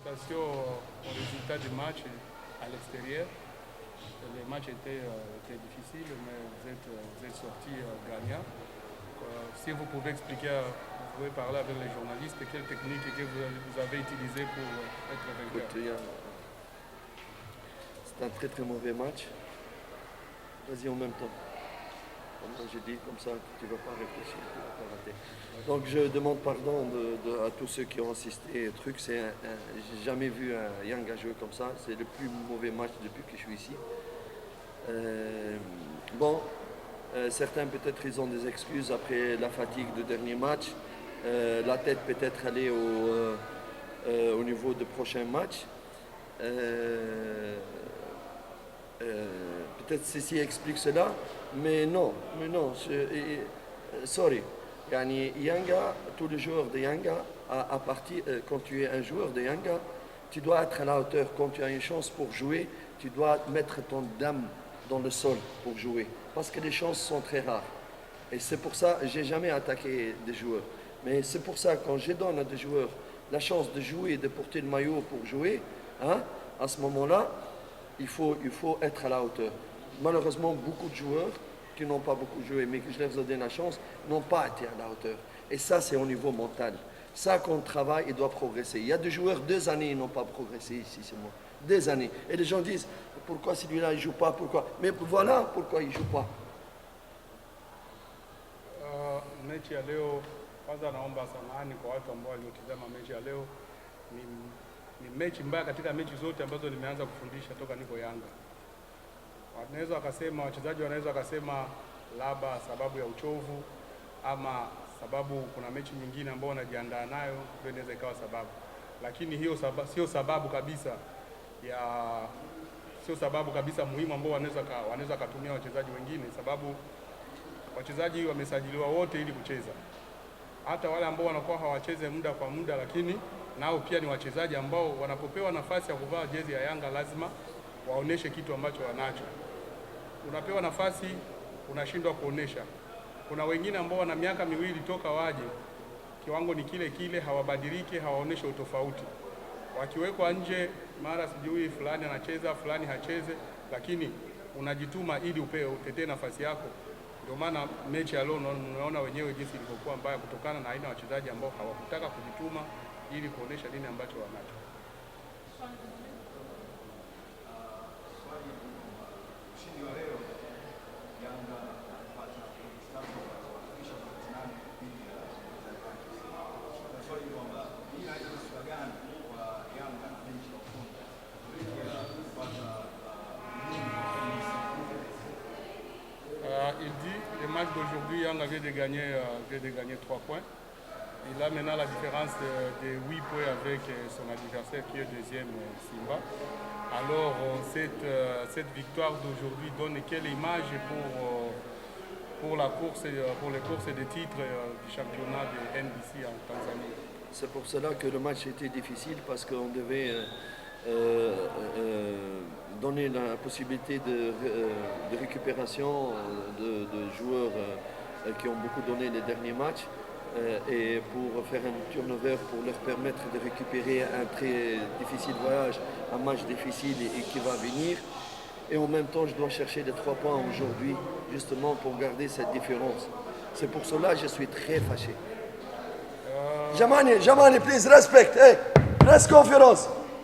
félicitations au résultat du match à l'extérieur. Le match était difficile, mais vous êtes sorti gagnant. Si vous pouvez expliquer, vous pouvez parler avec les journalistes, quelle technique que vous avez utilisée pour être vainqueur. C'est un très très mauvais match. Vas-y en même temps. Comme j'ai dit, comme ça, tu ne vas pas réfléchir, tu ne vas pas rater. Donc je demande pardon à tous ceux qui ont assisté. J'ai jamais vu un Yanga jouer comme ça. C'est le plus mauvais match depuis que je suis ici. Certains peut-être ils ont des excuses après la fatigue du dernier match. La tête peut-être aller au niveau du prochain match. Peut-être ceci explique cela, mais non, sorry. Yani, Yanga, tous les joueurs de Yanga, quand tu es un joueur de Yanga, tu dois être à la hauteur. Quand tu as une chance pour jouer, tu dois mettre ton dame dans le sol pour jouer. Parce que les chances sont très rares. Et c'est pour ça que je n'ai jamais attaqué des joueurs. Mais c'est pour ça que quand je donne à des joueurs la chance de jouer, de porter le maillot pour jouer, à ce moment-là, il faut être à la hauteur. Malheureusement, beaucoup de joueurs qui n'ont pas beaucoup joué, mais que je leur ai donné la chance, n'ont pas été à la hauteur. Et ça, c'est au niveau mental. Ça, quand on travaille, il doit progresser. Il y a des joueurs, 2 années, ils n'ont pas progressé ici, c'est moi. 2 années. Et les gens disent, pourquoi celui-là, il ne joue pas, pourquoi? Mais voilà pourquoi il ne joue pas. Mechi ya leo, kwanza naomba samahani kwa watu ambao waliotazama mechi ya leo. Ni mechi mbaya katika mechi zote ambazo nimeanza kufundisha toka niko Yanga. Wachezaji wanaweza wakasema labda sababu ya uchovu ama sababu kuna mechi nyingine ambao wanajiandaa nayo, ndio inaweza ikawa sababu. Lakini hiyo sio sababu kabisa muhimu ambao wanaweza kutumia wachezaji wengine, sababu wachezaji wamesajiliwa wote ili kucheza. Hata wale ambao wanakuwa hawacheze muda kwa muda, lakini nao pia ni wachezaji ambao wanapopewa nafasi ya kuvaa jezi ya Yanga lazima waoneshe kitu ambacho wanacho. Unapewa nafasi unashindwa kuonesha. Kuna wengine ambao wana miaka miwili toka waje, kiwango ni kile kile, hawabadiliki, hawaoneshe utofauti. Wakiwekwa nje, mara sijui fulani anacheza, fulani hacheze, lakini unajituma ili utetee nafasi yako. Ndio maana mechi ya leo unaona wenyewe jinsi ilivyokuwa mbaya kutokana na aina ya wachezaji ambao hawakutaka kujituma ili kuonesha nini ambacho wanacho. Il dit, le match d'aujourd'hui, Yanga vient de gagner 3 points. Il a maintenant la différence de 8 points avec son adversaire qui est deuxième, Simba. Alors, cette victoire d'aujourd'hui donne quelle image pour les courses de titres du championnat de NBC en Tanzanie? C'est pour cela que le match était difficile, parce qu'on devait donner la possibilité de récupération de joueurs qui ont beaucoup donné les derniers matchs et pour faire un turnover pour leur permettre de récupérer un très difficile voyage, un match difficile et qui va venir. Et en même temps, je dois chercher les 3 points aujourd'hui, justement pour garder cette différence. C'est pour cela que je suis très fâché. Jamani, please, respect. Hey, press conference.